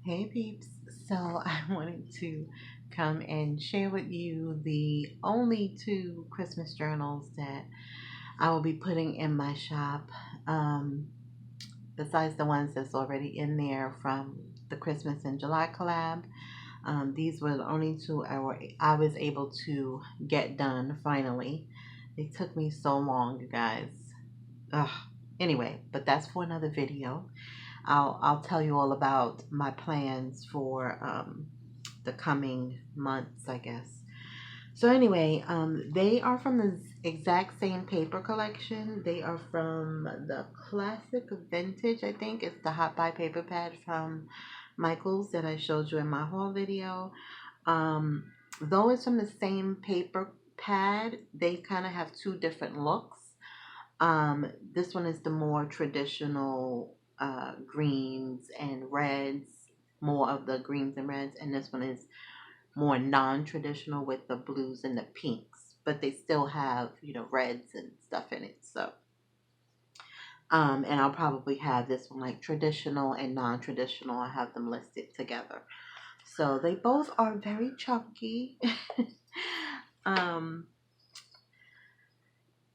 Hey peeps, so I wanted to come and share with you the only two Christmas journals that I will be putting in my shop, besides the ones that's already in there from the Christmas in July collab. These were the only two I was able to get done finally. They took me so long, you guys. Ugh. Anyway, but that's for another video. I'll tell you all about my plans for the coming months, I guess. So anyway, they are from the exact same paper collection. They are from the classic vintage, I think. It's the Hot Buy paper pad from Michaels that I showed you in my haul video. Though it's from the same paper pad, they kind of have two different looks. This one is the more traditional greens and reds, more of the greens and reds, and this one is more non-traditional with the blues and the pinks, but they still have, reds and stuff in it. So, and I'll probably have this one like traditional and non-traditional. I have them listed together. So they both are very chunky. um,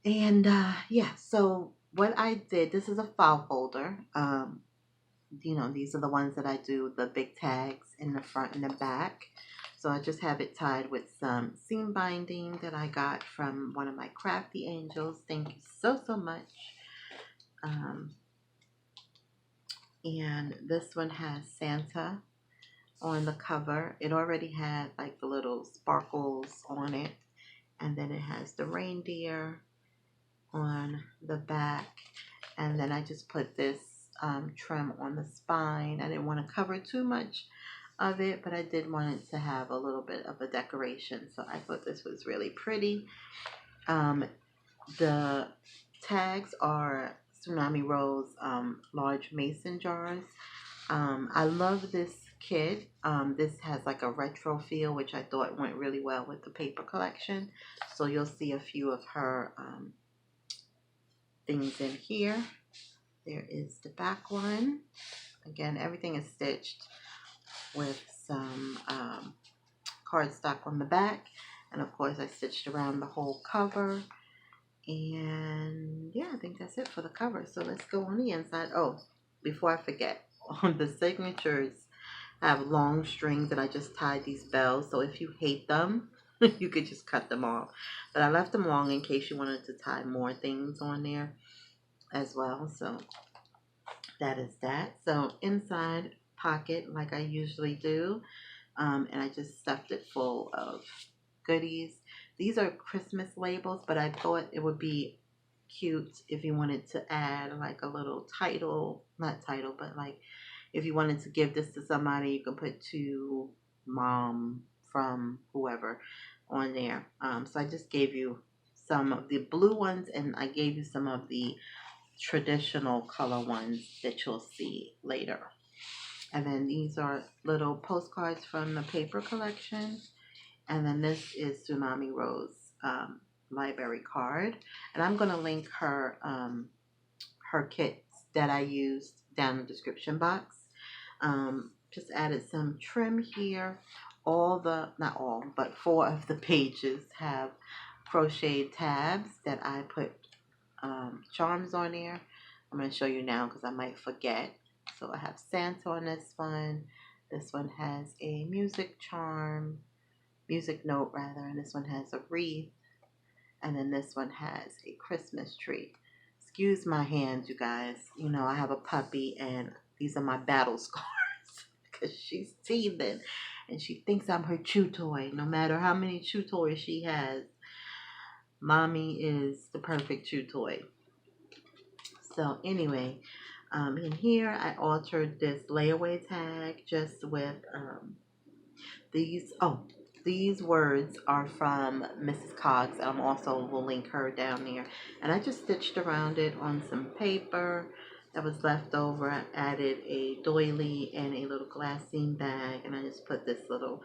And yeah, so what I did, this is a file folder. These are the ones that I do the big tags in the front and the back. So I just have it tied with some seam binding that I got from one of my crafty angels. Thank you so, so much. And this one has Santa on the cover. It already had like the little sparkles on it. And then it has the reindeer on the back, and then I just put this trim on the spine. I didn't want to cover too much of it, but I did want it to have a little bit of a decoration, so I thought this was really pretty. The tags are Tsunami Rose large mason jars. I love this kit. This has like a retro feel, which I thought went really well with the paper collection, so you'll see a few of her things in here. There is the back one. Again, everything is stitched with some cardstock on the back, and of course I stitched around the whole cover. And yeah, I think that's it for the cover. So let's go on the inside. Oh, before I forget, on the signatures I have long strings that I just tied these bells, so if you hate them you could just cut them off, but I left them long in case you wanted to tie more things on there as well. So that is that. So inside pocket, like I usually do, and I just stuffed it full of goodies. These are Christmas labels, but I thought it would be cute if you wanted to add like a little title, not title, but like if you wanted to give this to somebody, you can put to mom from whoever on there. So I just gave you some of the blue ones, and I gave you some of the traditional color ones that you'll see later. And then these are little postcards from the paper collection. And then this is Tsunami Rose library card. And I'm going to link her her kits that I used down in the description box. Just added some trim here. Not all, but 4 of the pages have crocheted tabs that I put charms on there. I'm going to show you now because I might forget. So I have Santa on this one. This one has a music note rather, and this one has a wreath, and then this one has a Christmas tree. Excuse my hands, you guys. I have a puppy, and these are my battle scars because she's teething, and she thinks I'm her chew toy. No matter how many chew toys she has, mommy is the perfect chew toy. So anyway, in here I altered this layaway tag just with these words are from Mrs. Cox. Also will link her down there. And I just stitched around it on some paper that was left over. I added a doily and a little glassine bag, and I just put this little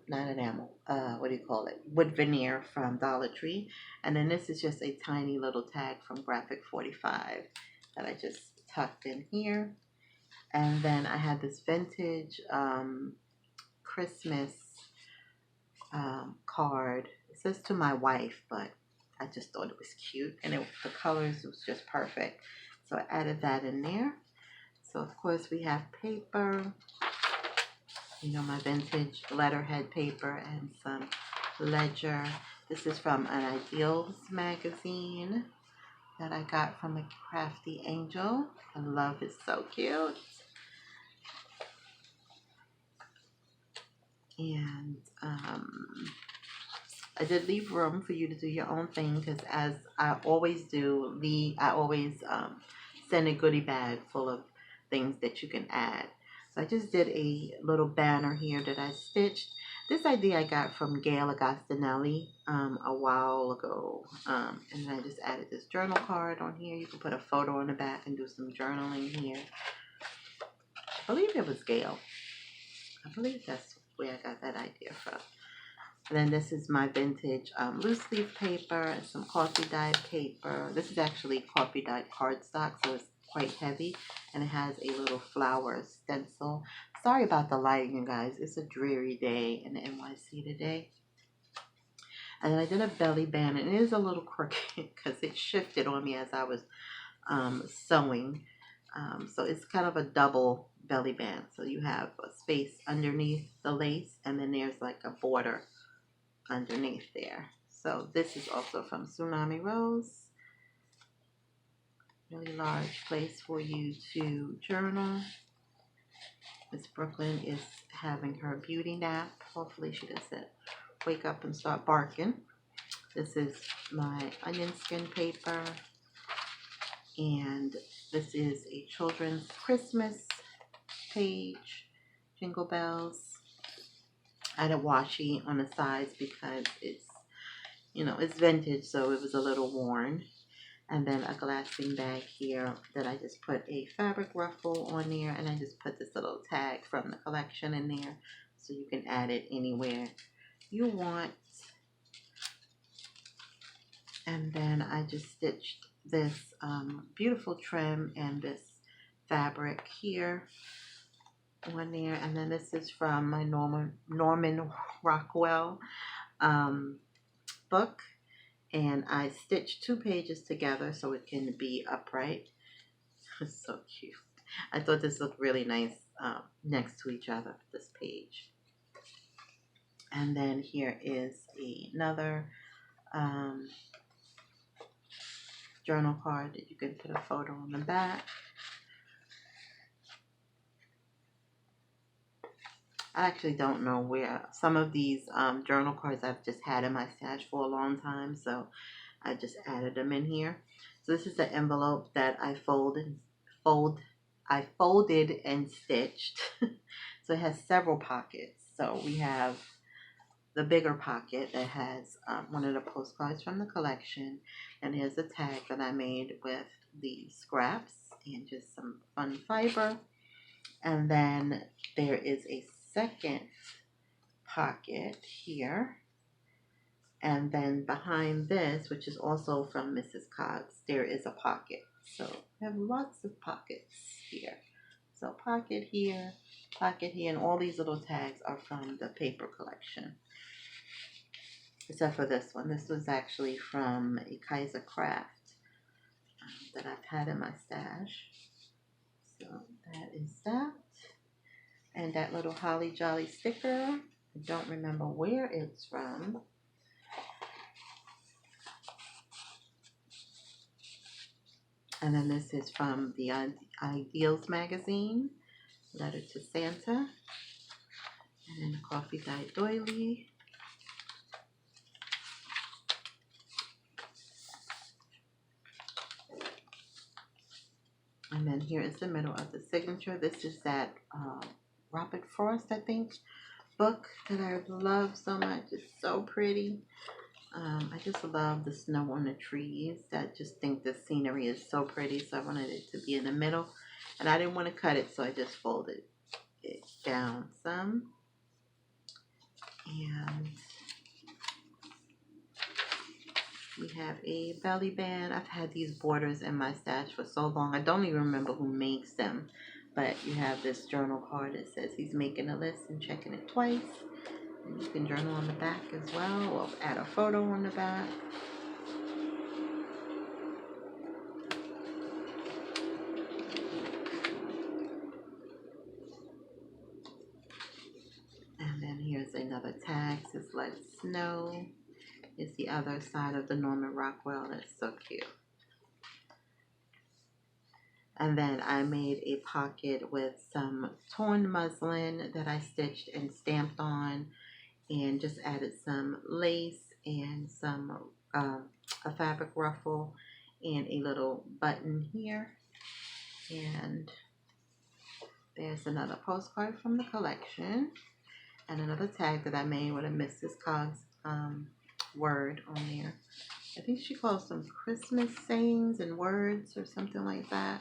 not enamel, what do you call it, wood veneer from Dollar Tree. And then this is just a tiny little tag from Graphic 45 that I just tucked in here. And then I had this vintage Christmas card. It says to my wife, but I just thought it was cute, and the colors was just perfect. So I added that in there. So of course we have paper, you know, my vintage letterhead paper, and some ledger. This is from an Ideals magazine that I got from a crafty angel. I love it, so cute. And I did leave room for you to do your own thing, because as I always do, I always send a goodie bag full of things that you can add. So I just did a little banner here that I stitched. This idea I got from Gail Agostinelli a while ago. And then I just added this journal card on here. You can put a photo on the back and do some journaling here. I believe it was Gail. I believe that's where I got that idea from. And then this is my vintage loose leaf paper and some coffee dyed paper. This is actually coffee dyed cardstock, so it's quite heavy, and it has a little flower stencil. Sorry about the lighting, you guys. It's a dreary day in the NYC today. And then I did a belly band, and it is a little crooked because it shifted on me as I was sewing. So it's kind of a double belly band. So you have a space underneath the lace, and then there's like a border underneath there. So this is also from Tsunami Rose. Really large place for you to journal. Miss Brooklyn is having her beauty nap. Hopefully she doesn't wake up and start barking. This is my onion skin paper. And this is a children's Christmas page. Jingle bells. I had a washi on the sides because it's, you know, it's vintage, so it was a little worn. And then a glassing bag here that I just put a fabric ruffle on there, and I just put this little tag from the collection in there, so you can add it anywhere you want. And then I just stitched this beautiful trim and this fabric here on there. And then this is from my Norman Rockwell book, and I stitched 2 pages together so it can be upright. It's so cute. I thought this looked really nice next to each other, this page. And then here is another journal card that you can put a photo on the back. I actually don't know where some of these journal cards I've just had in my stash for a long time, so I just added them in here. So this is the envelope that I folded and stitched. So it has several pockets. So we have the bigger pocket that has one of the postcards from the collection, and here's a tag that I made with the scraps and just some fun fiber. And then there is a second pocket here, and then behind this, which is also from Mrs. Cox, there is a pocket. So we have lots of pockets here. So pocket here, and all these little tags are from the paper collection, except for this one. This was actually from a Kaiser Craft that I've had in my stash. So that is that. And that little Holly Jolly sticker, I don't remember where it's from. And then this is from the Ideals magazine, Letter to Santa. And then a coffee dyed doily. And then here is the middle of the signature. This is that Robert Frost, I think, book that I love so much. It's so pretty. I just love the snow on the trees. I just think the scenery is so pretty, so I wanted it to be in the middle. And I didn't want to cut it, so I just folded it down some. And we have a belly band. I've had these borders in my stash for so long. I don't even remember who makes them, But you have this journal card that says he's making a list and checking it twice. And you can journal on the back as well, or add a photo on the back. And then here's another tag, says let it snow. It's the other side of the Norman Rockwell. That's so cute. And then I made a pocket with some torn muslin that I stitched and stamped on, and just added some lace and some a fabric ruffle and a little button here. And there's another postcard from the collection, and another tag that I made with a Mrs. Cogg's word on there. I think she calls them Christmas sayings and words or something like that.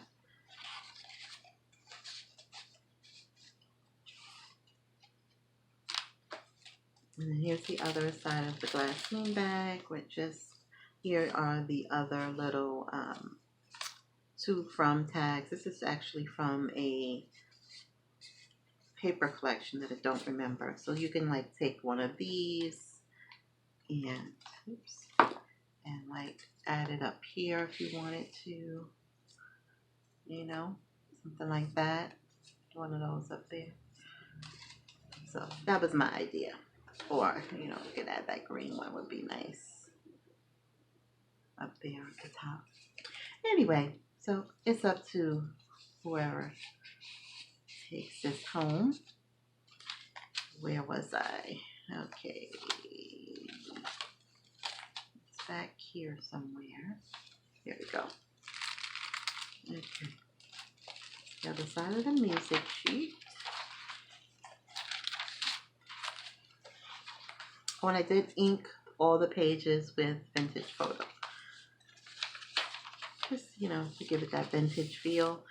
And then here's the other side of the glassine bag, with just, here are the other little to from tags. This is actually from a paper collection that I don't remember. So you can like take one of these and, oops, and like add it up here if you wanted to, you know, something like that. One of those up there. So that was my idea. Or, you know, you could add that green one, would be nice up there at the top. Anyway, so it's up to whoever takes this home. Where was I? Okay. It's back here somewhere. Here we go. Okay. The other side of the music sheet. When I did ink all the pages with vintage photo. Just, you know, to give it that vintage feel.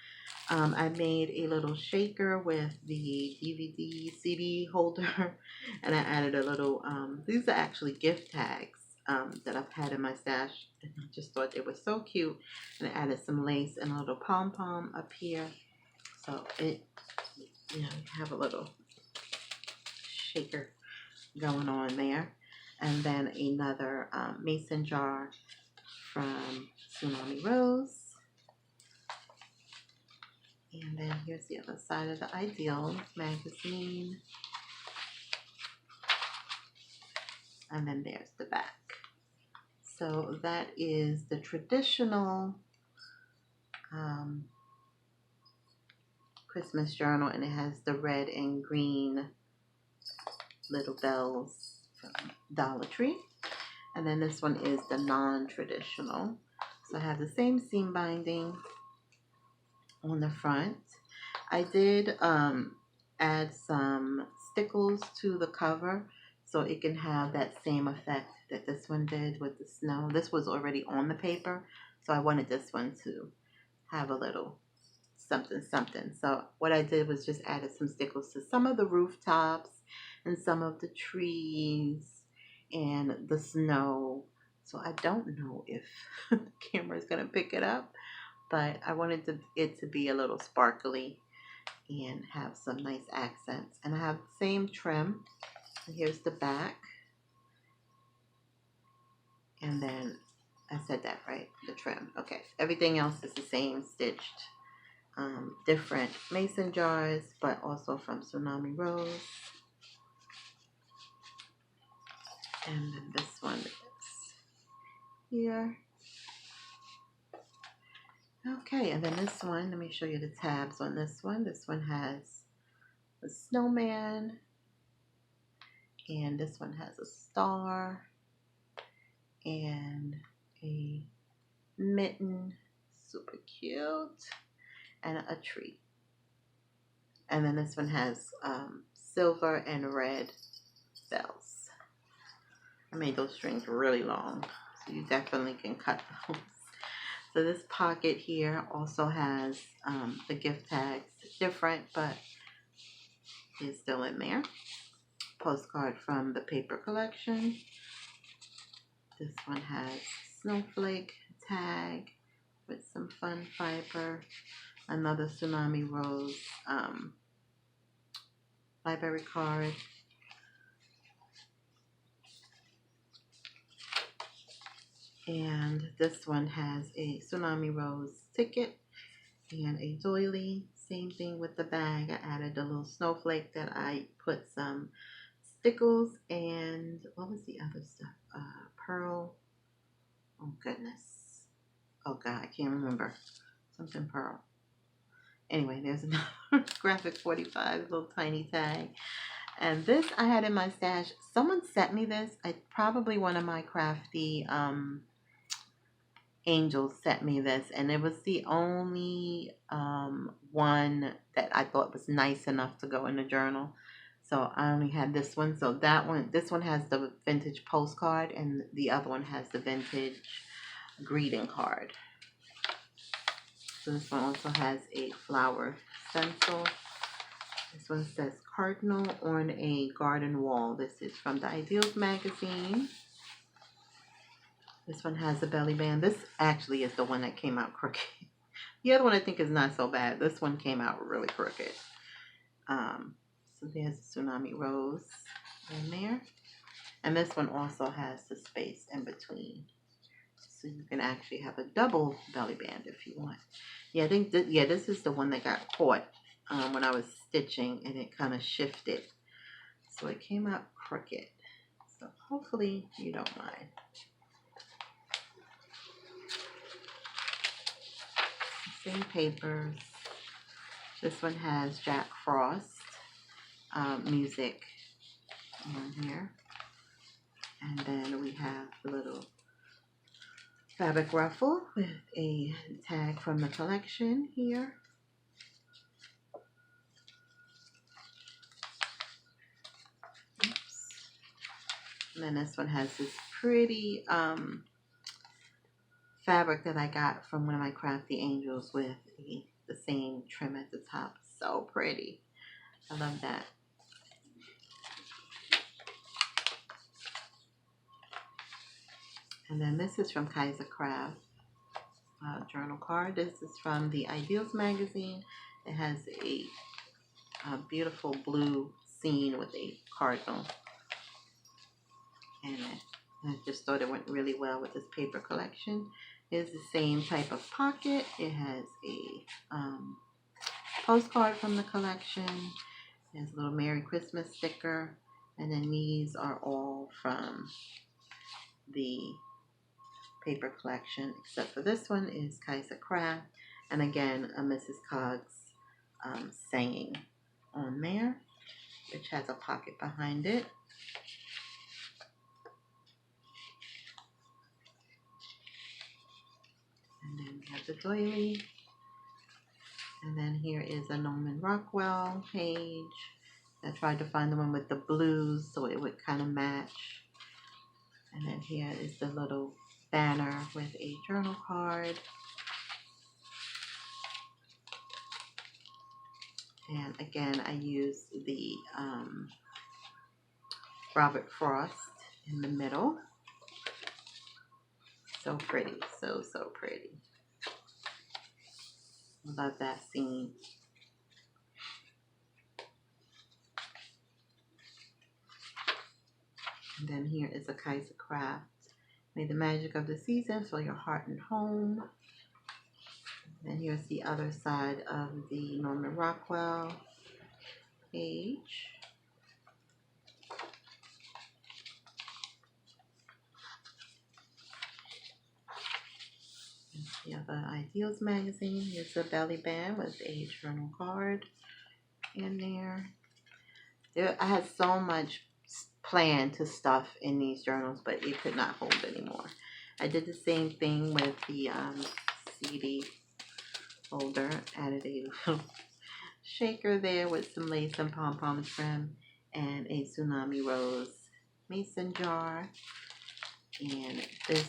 I made a little shaker with the DVD CD holder, and I added a little, these are actually gift tags that I've had in my stash, and I just thought they were so cute, and I added some lace and a little pom-pom up here, so it, you know, you have a little shaker going on there. And then another mason jar from Tsunami Rose. And then here's the other side of the Ideal magazine. And then there's the back. So that is the traditional Christmas journal, and it has the red and green little bells from Dollar Tree. And then this one is the non-traditional. So I have the same seam binding on the front. I did add some stickles to the cover so it can have that same effect that this one did with the snow. This was already on the paper, so I wanted this one to have a little something something. So what I did was just added some stickles to some of the rooftops and some of the trees and the snow. So I don't know if the camera is going to pick it up, but I wanted it to be a little sparkly and have some nice accents. And I have the same trim. And here's the back. And then I said that right, the trim. Okay, everything else is the same, stitched. Different mason jars, but also from Tsunami Rose. And then this one is here. Okay, and then this one, let me show you the tabs on this one. This one has a snowman, and this one has a star and a mitten, super cute, and a tree. And then this one has silver and red bells. I made those strings really long, so you definitely can cut those. So this pocket here also has the gift tags, different, but it's still in there. Postcard from the paper collection. This one has snowflake tag with some fun fiber Another Tsunami Rose library card. And this one has a Tsunami Rose ticket and a doily. Same thing with the bag. I added a little snowflake that I put some stickles and what was the other stuff? Pearl. Oh goodness. Oh God, I can't remember. Something pearl. Anyway, there's another graphic 45 little tiny tag. And this I had in my stash. Someone sent me this. Probably one of my crafty angels sent me this, and it was the only one that I thought was nice enough to go in the journal. So I only had this one. So this one has the vintage postcard, and the other one has the vintage greeting card. So this one also has a flower stencil. This one says Cardinal on a Garden Wall. This is from the Ideals magazine. This one has a belly band. This actually is the one that came out crooked. The other one I think is not so bad. This one came out really crooked. So there's a Tsunami Rose in there. And this one also has the space in between. So you can actually have a double belly band if you want. Yeah, I think this is the one that got caught when I was stitching and it kind of shifted. So it came out crooked. So hopefully you don't mind. Same papers. This one has Jack Frost music on here. And then we have the little fabric ruffle with a tag from the collection here. Oops. And then this one has this pretty fabric that I got from one of my crafty angels with the same trim at the top. So pretty. I love that. And then this is from Kaiser Craft journal card. This is from the Ideals magazine. It has a beautiful blue scene with a cardinal in it. I just thought it went really well with this paper collection. It's the same type of pocket. It has a postcard from the collection. It has a little Merry Christmas sticker. And then these are all from the paper collection, except for this one is Kaiser Craft. And again, a Mrs. Coggs saying on there, which has a pocket behind it. And then we have the doily. And then here is a Norman Rockwell page. I tried to find the one with the blues so it would kind of match. And then here is the little banner with a journal card. And again, I used the Robert Frost in the middle. So pretty, so pretty. Love that scene. And then here is a Kaiser Craft. May the magic of the season fill your heart and home. And here's the other side of the Norman Rockwell page. The other Ideals magazine. Here's a belly band with a journal card in there. I had so much planned to stuff in these journals, but it could not hold anymore. I did the same thing with the CD holder. Added a little shaker there with some lace and pom-pom trim and a Tsunami Rose mason jar. And this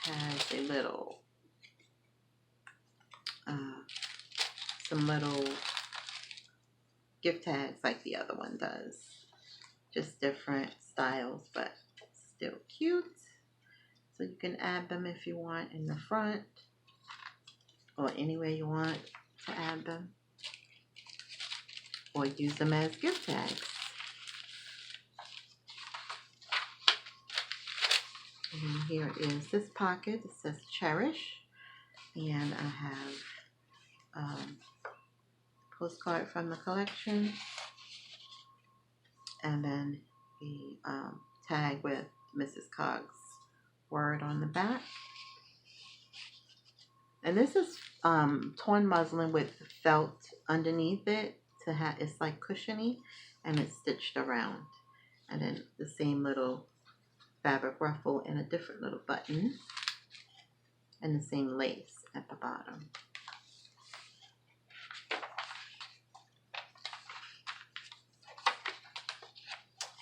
has a little some little gift tags like the other one does. Just different styles, but still cute. So you can add them if you want in the front or anywhere you want. to add them or use them as gift tags. And here is this pocket. It says Cherish, and I have postcard from the collection, and then the tag with Mrs. Cog's word on the back. And this is torn muslin with felt underneath it to have, it's like cushiony, and it's stitched around. And then the same little fabric ruffle and a different little button, and the same lace at the bottom.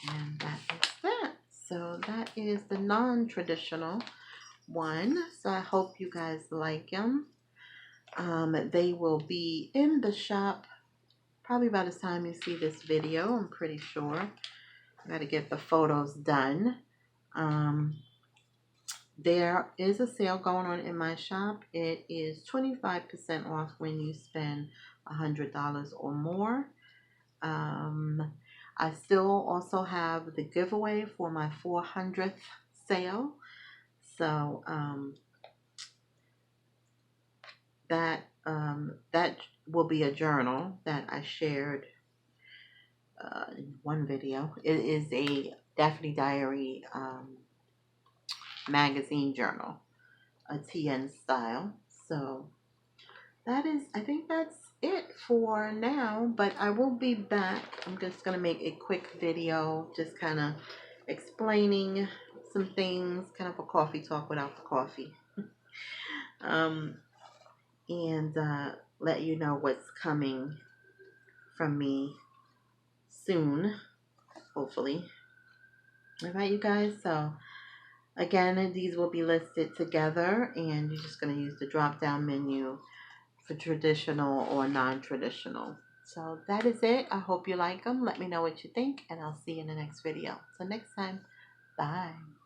And that is that. So that is the non-traditional one. So I hope you guys like them. They will be in the shop probably by the time you see this video, I'm pretty sure. I got to get the photos done. There is a sale going on in my shop. It is 25% off when you spend $100 or more. I still also have the giveaway for my 400th sale. So that will be a journal that I shared in one video. It is a Daphne Diary magazine journal, a TN style. So that is, I think that's it for now, but I will be back. I'm just going to make a quick video just kind of explaining some things, kind of a coffee talk without the coffee. And let you know what's coming from me soon, hopefully. Alright, you guys, so again, these will be listed together, and you're just going to use the drop down menu for traditional or non-traditional. So that is it. I hope you like them. Let me know what you think, and I'll see you in the next video. So next time, bye.